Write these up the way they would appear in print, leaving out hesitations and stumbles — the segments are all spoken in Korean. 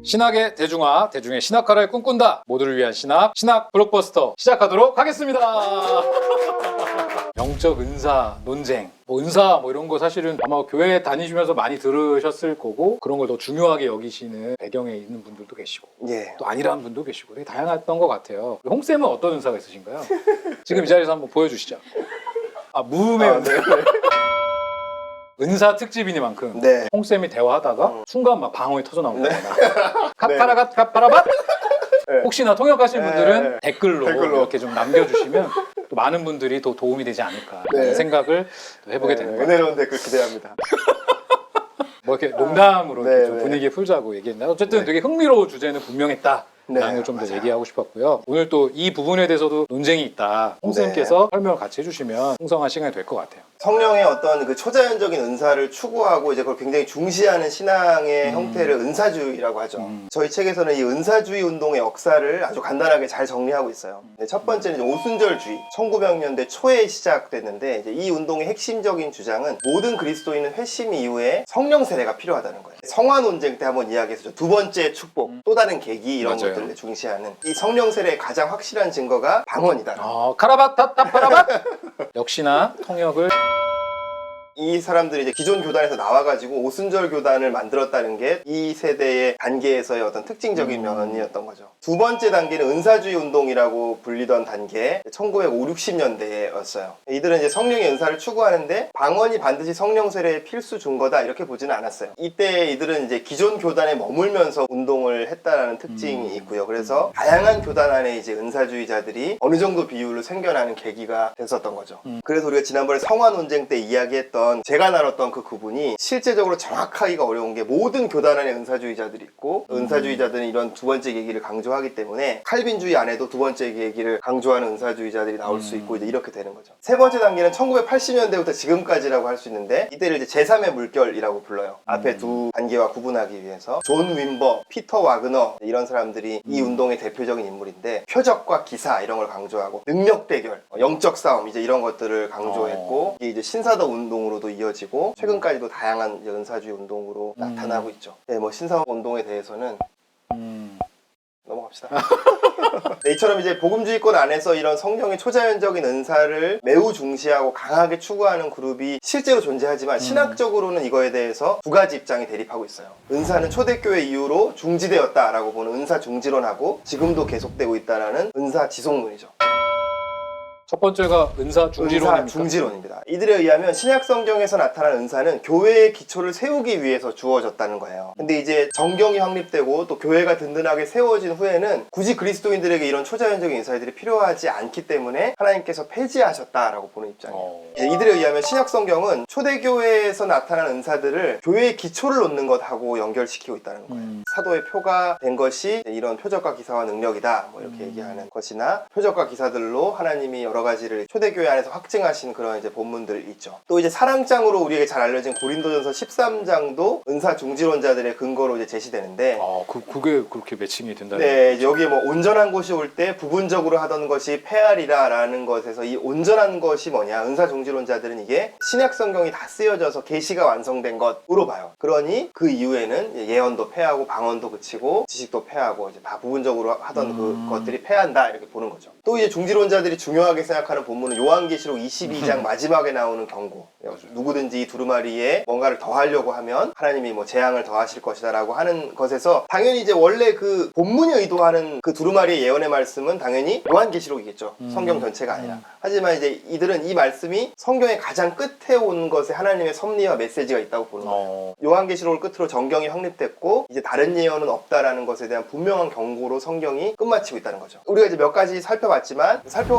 신학의 대중화, 대중의 신학화를 꿈꾼다. 모두를 위한 신학 블록버스터 시작하도록 하겠습니다. 영적 은사 논쟁, 은사 이런 거 사실은 아마 교회 다니시면서 많이 들으셨을 거고, 그런 걸 더 중요하게 여기시는 배경에 있는 분들도 계시고, 예. 또 아니라는 분도 계시고, 되게 다양했던 것 같아요. 홍쌤은 어떤 은사가 있으신가요? 지금 이 자리에서 한번 보여주시죠. 무음의 은사. 네. 은사 특집이니만큼 네. 홍쌤이 대화하다가 순간 막 방언이 터져 나온다. 네. 카파라밭 네. 혹시나 통역하신 네. 분들은 댓글로 댓글로. 이렇게 좀 남겨주시면 또 많은 분들이 더 도움이 되지 않을까 네. 생각을 또 해보게 되는 거예요. 은혜로운 댓글 기대합니다. 뭐 이렇게 농담으로 네, 이렇게 좀 네. 분위기 풀자고 얘기했는데, 어쨌든 네. 되게 흥미로운 주제는 분명했다. 네, 라는 걸 좀 더 맞아요. 얘기하고 싶었고요. 오늘 또 이 부분에 대해서도 논쟁이 있다. 홍쌤께서 설명을 같이 해주시면 풍성한 시간이 될 것 같아요. 성령의 어떤 그 초자연적인 은사를 추구하고 이제 그걸 굉장히 중시하는 신앙의 형태를 은사주의라고 하죠. 저희 책에서는 이 은사주의 운동의 역사를 아주 간단하게 잘 정리하고 있어요. 첫 번째는 이제 오순절주의, 1900년대 초에 시작됐는데, 이제 이 운동의 핵심적인 주장은 모든 그리스도인은 회심 이후에 성령 세례가 필요하다는 거예요. 성화 논쟁 때 한번 이야기했었죠. 두 번째 축복, 또 다른 계기, 이런 맞아요. 것들을 중시하는 이 성령 세례의 가장 확실한 증거가 방언이다. 카라바타타파라밭 역시나 통역을 이 사람들이 이제 기존 교단에서 나와가지고 오순절 교단을 만들었다는 게 이 세대의 단계에서의 어떤 특징적인 면이었던 거죠. 두 번째 단계는 은사주의 운동이라고 불리던 단계, 1950, 60년대였어요. 이들은 이제 성령의 은사를 추구하는데 방언이 반드시 성령 세례의 필수 증거다 이렇게 보지는 않았어요. 이때 이들은 이제 기존 교단에 머물면서 운동을 했다라는 특징이 있고요. 그래서 다양한 교단 안에 이제 은사주의자들이 어느 정도 비율로 생겨나는 계기가 됐었던 거죠. 그래서 우리가 지난번에 성화 논쟁 때 이야기했던 제가 나눴던 그 구분이 실제적으로 정확하기가 어려운 게, 모든 교단 안에 은사주의자들이 있고 은사주의자들은 이런 두 번째 계기를 강조하기 때문에 칼빈주의 안에도 두 번째 계기를 강조하는 은사주의자들이 나올 수 있고, 이제 이렇게 되는 거죠. 세 번째 단계는 1980년대부터 지금까지라고 할 수 있는데, 이때를 이제 제3의 물결이라고 불러요. 앞에 두 단계와 구분하기 위해서. 존 윈버, 피터 와그너, 이런 사람들이 이 운동의 대표적인 인물인데, 표적과 기사 이런 걸 강조하고 능력 대결, 영적 싸움, 이제 이런 것들을 강조했고, 이게 이제 신사도 운동으로도 이어지고 최근까지도 다양한 이제 은사주의 운동으로 나타나고 있죠. 네, 뭐 신사도 운동에 대해서는 넘어갑시다. 네, 이처럼 이제 복음주의권 안에서 이런 성령의 초자연적인 은사를 매우 중시하고 강하게 추구하는 그룹이 실제로 존재하지만, 신학적으로는 이거에 대해서 두 가지 입장이 대립하고 있어요. 은사는 초대교회 이후로 중지되었다라고 보는 은사 중지론하고, 지금도 계속되고 있다라는 은사 지속론이죠. 첫 번째가 은사 중지론입니까? 은사 중지론입니다. 이들에 의하면 신약 성경에서 나타난 은사는 교회의 기초를 세우기 위해서 주어졌다는 거예요. 근데 이제 정경이 확립되고 또 교회가 든든하게 세워진 후에는 굳이 그리스도인들에게 이런 초자연적인 은사들이 필요하지 않기 때문에 하나님께서 폐지하셨다라고 보는 입장이에요. 이제 이들에 의하면 신약 성경은 초대교회에서 나타난 은사들을 교회의 기초를 놓는 것하고 연결시키고 있다는 거예요. 사도의 표가 된 것이 이런 표적과 기사와 능력이다, 뭐 이렇게 얘기하는 것이나, 표적과 기사들로 하나님이 여러 가지를 초대교회 안에서 확증하신 그런 이제 본문들 있죠. 또 이제 사랑장으로 우리에게 잘 알려진 고린도전서 13장도 은사 중지론자들의 근거로 이제 제시되는데, 그게 그렇게 매칭이 된다는 네, 여기에 뭐 온전한 곳이 올 때 부분적으로 하던 것이 폐하리라 라는 것에서, 이 온전한 것이 뭐냐, 은사 중지론자들은 이게 신약 성경이 다 쓰여져서 계시가 완성된 것으로 봐요. 그러니 그 이후에는 예언도 폐하고 방언도 그치고 지식도 폐하고 이제 다 부분적으로 하던 그 것들이 폐한다, 이렇게 보는 거죠. 또 이제 중지론자들이 중요하게 생각하는 본문은 요한계시록 22장 마지막에 나오는 경고. 누구든지 이 두루마리에 뭔가를 더하려고 하면 하나님이 뭐 재앙을 더하실 것이다 라고 하는 것에서, 당연히 이제 원래 그 본문이 의도하는 그 두루마리의 예언의 말씀은 당연히 요한계시록이겠죠. 성경 전체가 아니라. 하지만 이제 이들은 이 말씀이 성경의 가장 끝에 온 것에 하나님의 섭리와 메시지가 있다고 보는 거예요. 요한계시록을 끝으로 정경이 확립됐고 이제 다른 예언은 없다라는 것에 대한 분명한 경고로 성경이 끝마치고 있다는 거죠. 우리가 이제 몇 가지 살펴본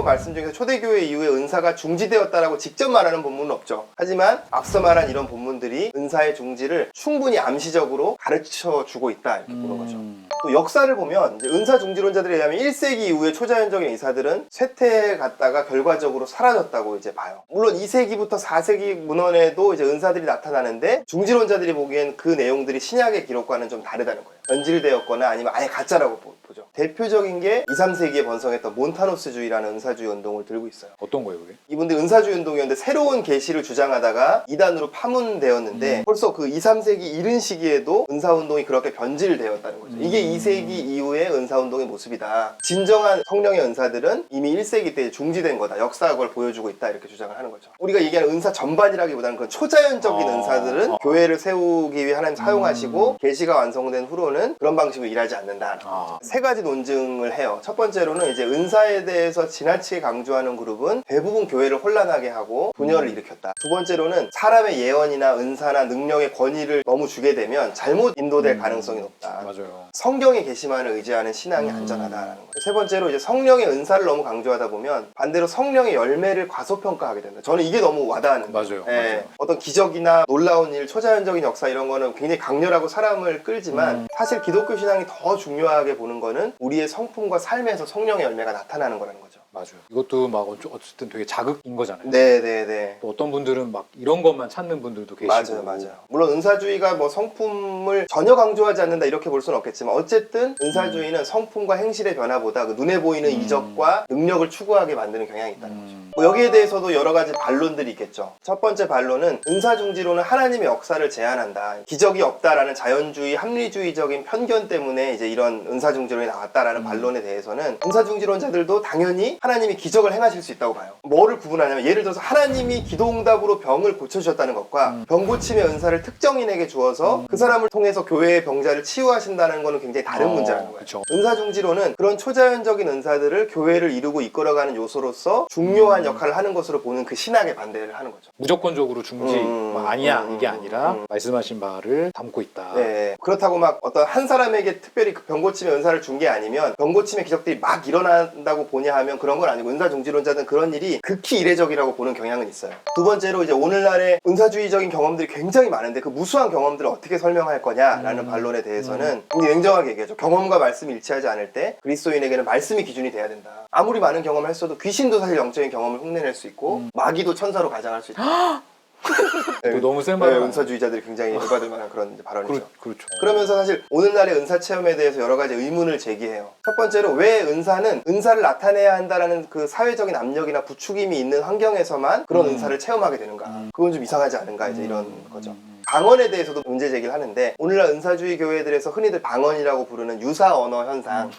말씀 중에서 초대교회 이후에 은사가 중지되었다라고 직접 말하는 본문은 없죠. 하지만 앞서 말한 이런 본문들이 은사의 중지를 충분히 암시적으로 가르쳐주고 있다, 이렇게 보는 거죠. 또 역사를 보면 이제 은사 중지론자들에 의하면 1세기 이후에 초자연적인 의사들은 쇠퇴해 갔다가 결과적으로 사라졌다고 이제 봐요. 물론 2세기부터 4세기 문헌에도 이제 은사들이 나타나는데, 중지론자들이 보기엔 그 내용들이 신약의 기록과는 좀 다르다는 거예요. 변질되었거나 아니면 아예 가짜라고 보죠. 대표적인 게 2, 3세기에 번성했던 몬타노스주의라는 은사주의 운동을 생각도 들고 있어요. 어떤 거예요, 그게? 이분들 은사주의 운동이었는데 새로운 계시를 주장하다가 이단으로 파문되었는데 벌써 그 2, 3세기 이른 시기에도 은사운동이 그렇게 변질되었다는 거죠. 이게 2세기 이후의 은사운동의 모습이다. 진정한 성령의 은사들은 이미 1세기 때 중지된 거다. 역사가 그걸 보여주고 있다. 이렇게 주장을 하는 거죠. 우리가 얘기하는 은사 전반이라기보다는 그런 초자연적인 은사들은 교회를 세우기 위해 하나님 사용하시고 계시가 완성된 후로는 그런 방식으로 일하지 않는다. 세 가지 논증을 해요. 첫 번째로는 이제 은사에 대해서 지나치게 강조하는 그룹은 대부분 교회를 혼란하게 하고 분열을 일으켰다. 두 번째로는 사람의 예언이나 은사나 능력의 권위를 너무 주게 되면 잘못 인도될 가능성이 높다. 맞아요. 성경의 계시만을 의지하는 신앙이 안전하다라는 거예요. 세 번째로 이제 성령의 은사를 너무 강조하다 보면 반대로 성령의 열매를 과소평가하게 된다. 저는 이게 너무 와닿는 거예요. 맞아요. 맞아요. 어떤 기적이나 놀라운 일, 초자연적인 역사 이런 거는 굉장히 강렬하고 사람을 끌지만 사실 기독교 신앙이 더 중요하게 보는 거는 우리의 성품과 삶에서 성령의 열매가 나타나는 거라는 거죠. 맞아요. 이것도 막 어쨌든 되게 자극인 거잖아요. 네네네. 또 어떤 분들은 막 이런 것만 찾는 분들도 계시고. 맞아요. 물론 은사주의가 뭐 성품을 전혀 강조하지 않는다 이렇게 볼 수는 없겠지만 어쨌든 은사주의는 성품과 행실의 변화보다 그 눈에 보이는 이적과 능력을 추구하게 만드는 경향이 있다는 거죠. 뭐 여기에 대해서도 여러 가지 반론들이 있겠죠. 첫 번째 반론은 은사중지론은 하나님의 역사를 제한한다. 기적이 없다라는 자연주의, 합리주의적인 편견 때문에 이제 이런 은사중지론이 나왔다라는 반론에 대해서는 은사중지론자들도 당연히 하나님이 기적을 행하실 수 있다고 봐요. 뭐를 구분하냐면 예를 들어서 하나님이 기도응답으로 병을 고쳐주셨다는 것과 병고침의 은사를 특정인에게 주어서 그 사람을 통해서 교회의 병자를 치유하신다는 거는 굉장히 다른 문제라는 거예요. 그쵸. 은사중지론은 그런 초자연적인 은사들을 교회를 이루고 이끌어가는 요소로서 중요한 역할을 하는 것으로 보는 그 신학의 반대를 하는 거죠. 무조건적으로 중지 뭐 아니야 이게 아니라 말씀하신 바를 담고 있다. 네. 그렇다고 막 어떤 한 사람에게 특별히 그 병고침의 은사를 준 게 아니면 병고침의 기적들이 막 일어난다고 보냐 하면 그런 건 아니고 은사중지론자는 그런 일이 극히 이례적이라고 보는 경향은 있어요. 두 번째로 이제 오늘날의 은사주의적인 경험들이 굉장히 많은데 그 무수한 경험들을 어떻게 설명할 거냐라는 반론에 대해서는 굉장히 냉정하게 얘기하죠. 경험과 말씀이 일치하지 않을 때 그리스도인에게는 말씀이 기준이 돼야 된다. 아무리 많은 경험을 했어도 귀신도 사실 영적인 경험을 흉내낼 수 있고 마귀도 천사로 가장할 수 있다. 또 너무 센 말. 은사주의자들이 굉장히 열받을 만한 그런 발언이죠. 그렇죠. 그러면서 사실 오늘날의 은사 체험에 대해서 여러 가지 의문을 제기해요. 첫 번째로 왜 은사를 나타내야 한다라는 그 사회적인 압력이나 부추김이 있는 환경에서만 그런 은사를 체험하게 되는가? 그건 좀 이상하지 않은가? 이제 이런 거죠. 방언에 대해서도 문제 제기를 하는데 오늘날 은사주의 교회들에서 흔히들 방언이라고 부르는 유사 언어 현상.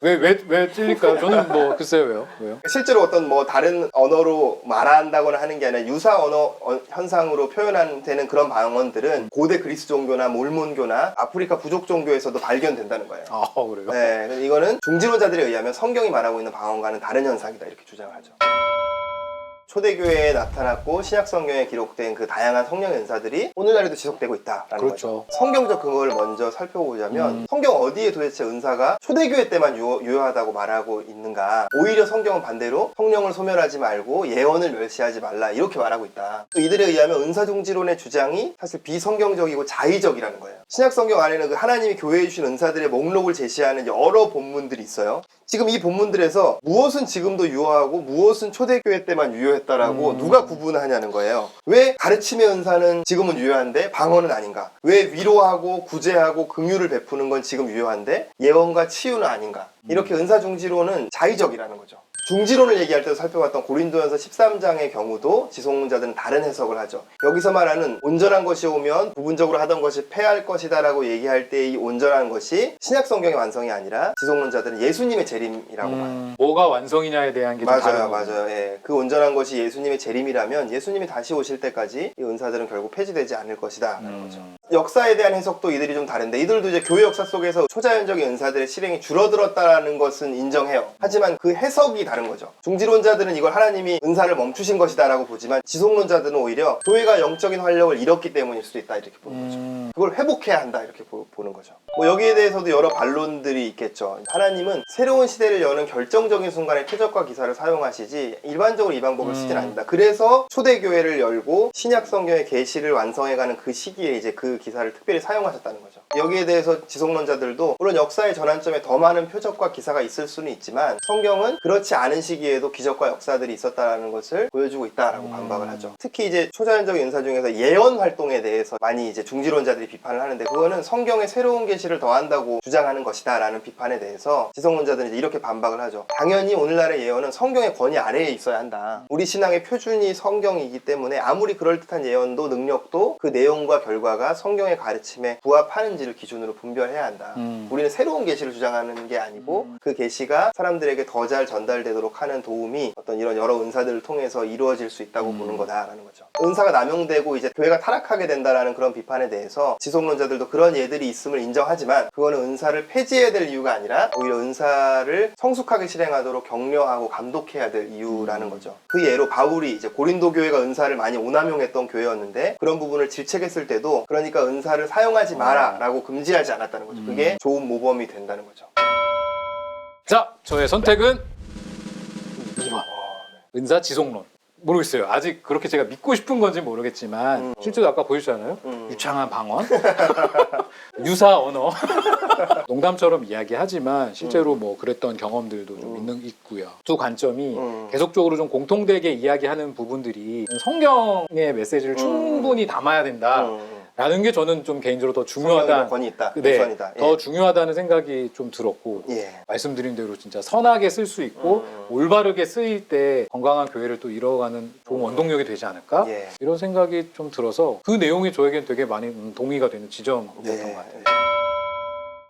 왜 찔릴까요? 저는 뭐 글쎄요 왜요? 실제로 어떤 뭐 다른 언어로 말한다거나 하는 게 아니라 유사 언어 현상으로 표현되는 그런 방언들은 고대 그리스 종교나 몰몬교나 아프리카 부족 종교에서도 발견된다는 거예요. 아 그래요? 네, 이거는 중지론자들에 의하면 성경이 말하고 있는 방언과는 다른 현상이다 이렇게 주장을 하죠. 초대교회에 나타났고 신약성경에 기록된 그 다양한 성령 은사들이 오늘날에도 지속되고 있다라는 그렇죠. 거죠. 성경적 근거를 먼저 살펴보자면 성경 어디에 도대체 은사가 초대교회 때만 유효하다고 말하고 있는가. 오히려 성경은 반대로 성령을 소멸하지 말고 예언을 멸시하지 말라 이렇게 말하고 있다. 또 이들에 의하면 은사중지론의 주장이 사실 비성경적이고 자의적이라는 거예요. 신약성경 안에는 그 하나님이 교회에 주신 은사들의 목록을 제시하는 여러 본문들이 있어요. 지금 이 본문들에서 무엇은 지금도 유효하고 무엇은 초대교회 때만 유효했다라고 누가 구분하냐는 거예요. 왜 가르침의 은사는 지금은 유효한데 방언은 아닌가? 왜 위로하고 구제하고 긍휼을 베푸는 건 지금 유효한데 예언과 치유는 아닌가? 이렇게 은사중지론은 자의적이라는 거죠. 중지론을 얘기할 때도 살펴봤던 고린도전서 13장의 경우도 지속론자들은 다른 해석을 하죠. 여기서 말하는 온전한 것이 오면 부분적으로 하던 것이 패할 것이다 라고 얘기할 때 이 온전한 것이 신약성경의 완성이 아니라 지속론자들은 예수님의 재림이라고 봐요. 뭐가 완성이냐에 대한 게 좀 다른 맞아요. 예. 그 온전한 것이 예수님의 재림이라면 예수님이 다시 오실 때까지 이 은사들은 결국 폐지되지 않을 것이다 라는 거죠. 역사에 대한 해석도 이들이 좀 다른데 이들도 이제 교회 역사 속에서 초자연적인 은사들의 실행이 줄어들었다라는 것은 인정해요. 하지만 그 해석이 다른 거죠. 중지론자들은 이걸 하나님이 은사를 멈추신 것이다 라고 보지만 지속론자들은 오히려 교회가 영적인 활력을 잃었기 때문일 수도 있다 이렇게 보는 거죠. 그걸 회복해야 한다 이렇게 보는 거죠. 뭐 여기에 대해서도 여러 반론들이 있겠죠. 하나님은 새로운 시대를 여는 결정적인 순간에 표적과 기사를 사용하시지 일반적으로 이 방법을 쓰진 않는다. 그래서 초대교회를 열고 신약성경의 계시를 완성해가는 그 시기에 이제 그 기사를 특별히 사용하셨다는 거죠. 여기에 대해서 지속론자들도 물론 역사의 전환점에 더 많은 표적과 기사가 있을 수는 있지만 성경은 그렇지 않은 많은 시기에도 기적과 역사들이 있었다라는 것을 보여주고 있다라고 반박을 하죠. 특히 이제 초자연적인 은사 중에서 예언 활동에 대해서 많이 이제 중지론자들이 비판을 하는데, 그거는 성경에 새로운 계시를 더한다고 주장하는 것이다라는 비판에 대해서 지성론자들은 이제 이렇게 반박을 하죠. 당연히 오늘날의 예언은 성경의 권위 아래에 있어야 한다. 우리 신앙의 표준이 성경이기 때문에 아무리 그럴듯한 예언도 능력도 그 내용과 결과가 성경의 가르침에 부합하는지를 기준으로 분별해야 한다. 우리는 새로운 계시를 주장하는 게 아니고 그 계시가 사람들에게 더 잘 전달되도록 하는 도움이 어떤 이런 여러 은사들을 통해서 이루어질 수 있다고 보는 거다라는 거죠. 은사가 남용되고 이제 교회가 타락하게 된다라는 그런 비판에 대해서 지속론자들도 그런 예들이 있음을 인정하지만, 그거는 은사를 폐지해야 될 이유가 아니라 오히려 은사를 성숙하게 실행하도록 격려하고 감독해야 될 이유라는 거죠. 그 예로 바울이 이제 고린도 교회가 은사를 많이 오남용했던 교회였는데, 그런 부분을 질책했을 때도 그러니까 은사를 사용하지 마라 라고 금지하지 않았다는 거죠. 그게 좋은 모범이 된다는 거죠. 자, 저의 선택은 2번. 은사 지속론. 모르겠어요. 아직 그렇게 제가 믿고 싶은 건지 모르겠지만 실제로 아까 보여주잖아요. 유창한 방언, 유사 언어. 농담처럼 이야기하지만 실제로 뭐 그랬던 경험들도 좀 있고요. 두 관점이 계속적으로 좀 공통되게 이야기하는 부분들이 성경의 메시지를 충분히 담아야 된다. 라는 게 저는 좀 개인적으로 더 중요하다. 권위 있다. 네, 우선이다. 예. 더 중요하다는 생각이 좀 들었고, 말씀드린 대로 진짜 선하게 쓸 수 있고 올바르게 쓰일 때 건강한 교회를 또 이뤄가는 좋은 원동력이 되지 않을까? 이런 생각이 좀 들어서 그 내용이 저에겐 되게 많이 동의가 되는 지점이었던 것 같아요.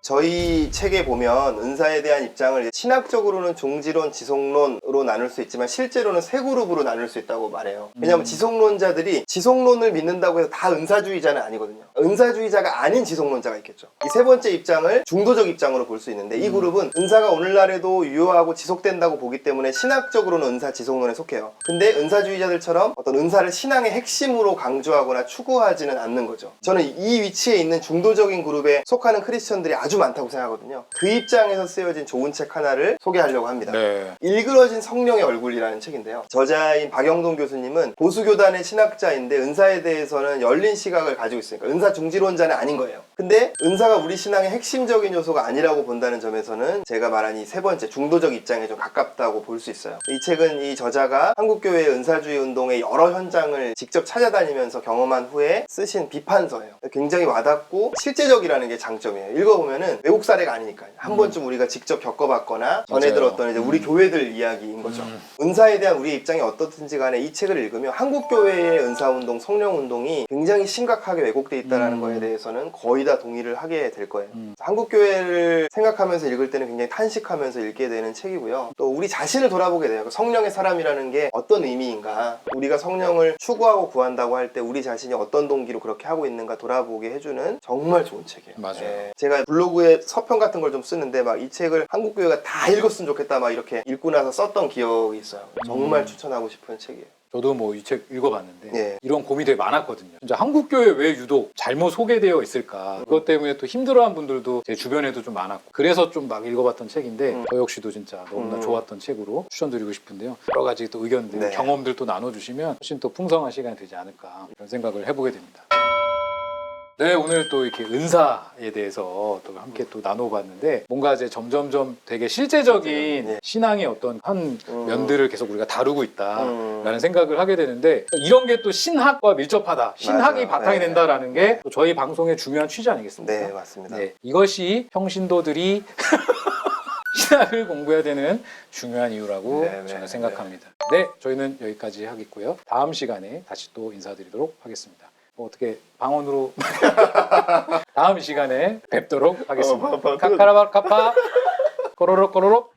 저희 책에 보면 은사에 대한 입장을 신학적으로는 종지론, 지속론으로 나눌 수 있지만 실제로는 세 그룹으로 나눌 수 있다고 말해요. 왜냐하면 지속론자들이 지속론을 믿는다고 해서 다 은사주의자는 아니거든요. 은사주의자가 아닌 지속론자가 있겠죠. 이 세 번째 입장을 중도적 입장으로 볼 수 있는데, 이 그룹은 은사가 오늘날에도 유효하고 지속된다고 보기 때문에 신학적으로는 은사 지속론에 속해요. 근데 은사주의자들처럼 어떤 은사를 신앙의 핵심으로 강조하거나 추구하지는 않는 거죠. 저는 이 위치에 있는 중도적인 그룹에 속하는 크리스천들이 아주 많다고 생각하거든요. 그 입장에서 쓰여진 좋은 책 하나를 소개하려고 합니다. 일그러진 성령의 얼굴이라는 책인데요. 저자인 박영동 교수님은 보수교단의 신학자인데 은사에 대해서는 열린 시각을 가지고 있으니까 은사 중지론자는 아닌 거예요. 근데 은사가 우리 신앙의 핵심적인 요소가 아니라고 본다는 점에서는 제가 말한 이 세 번째 중도적 입장에 좀 가깝다고 볼 수 있어요. 이 책은 이 저자가 한국교회의 은사주의 운동의 여러 현장을 직접 찾아다니면서 경험한 후에 쓰신 비판서예요. 굉장히 와닿고 실제적이라는 게 장점이에요. 읽어보면은 외국 사례가 아니니까요. 한 번쯤 우리가 직접 겪어봤거나 전해 들었던 이제 우리 교회들 이야기인 거죠. 은사에 대한 우리의 입장이 어떻든지 간에 이 책을 읽으면 한국교회의 은사운동, 성령운동이 굉장히 심각하게 왜곡돼 있다는 거에 대해서는 거의 다 동의를 하게 될 거예요. 한국교회를 생각하면서 읽을 때는 굉장히 탄식하면서 읽게 되는 책이고요. 또 우리 자신을 돌아보게 돼요. 성령의 사람이라는 게 어떤 의미인가, 우리가 성령을 추구하고 구한다고 할 때 우리 자신이 어떤 동기로 그렇게 하고 있는가 돌아보게 해주는 정말 좋은 책이에요. 맞아요. 제가 블로그에 서평 같은 걸 좀 쓰는데 막 이 책을 한국교회가 다 읽었으면 좋겠다 막 이렇게 읽고 나서 썼던 기억이 있어요. 정말 추천하고 싶은 책이에요. 저도 뭐 이 책 읽어봤는데 이런 고민이 되게 많았거든요. 진짜 한국교회 왜 유독 잘못 소개되어 있을까? 그것 때문에 또 힘들어한 분들도 제 주변에도 좀 많았고, 그래서 좀 막 읽어봤던 책인데 저 역시도 진짜 너무나 좋았던 책으로 추천드리고 싶은데요. 여러 가지 또 의견들, 경험들 또 나눠주시면 훨씬 더 풍성한 시간이 되지 않을까, 이런 생각을 해보게 됩니다. 네, 오늘 또 이렇게 은사에 대해서 또 함께 또 나눠봤는데, 뭔가 이제 점점점 되게 실제적인 신앙의 어떤 한 면들을 계속 우리가 다루고 있다라는 생각을 하게 되는데, 이런 게 또 신학과 밀접하다, 신학이 바탕이 된다라는 게 또 저희 방송의 중요한 취지 아니겠습니까? 네, 맞습니다. 이것이 평신도들이 신학을 공부해야 되는 중요한 이유라고 저는 생각합니다. 네, 저희는 여기까지 하겠고요. 다음 시간에 다시 또 인사드리도록 하겠습니다. 뭐 어떻게 방언으로 다음 시간에 뵙도록 하겠습니다. 카카라바카파 꼬로록 꼬로록.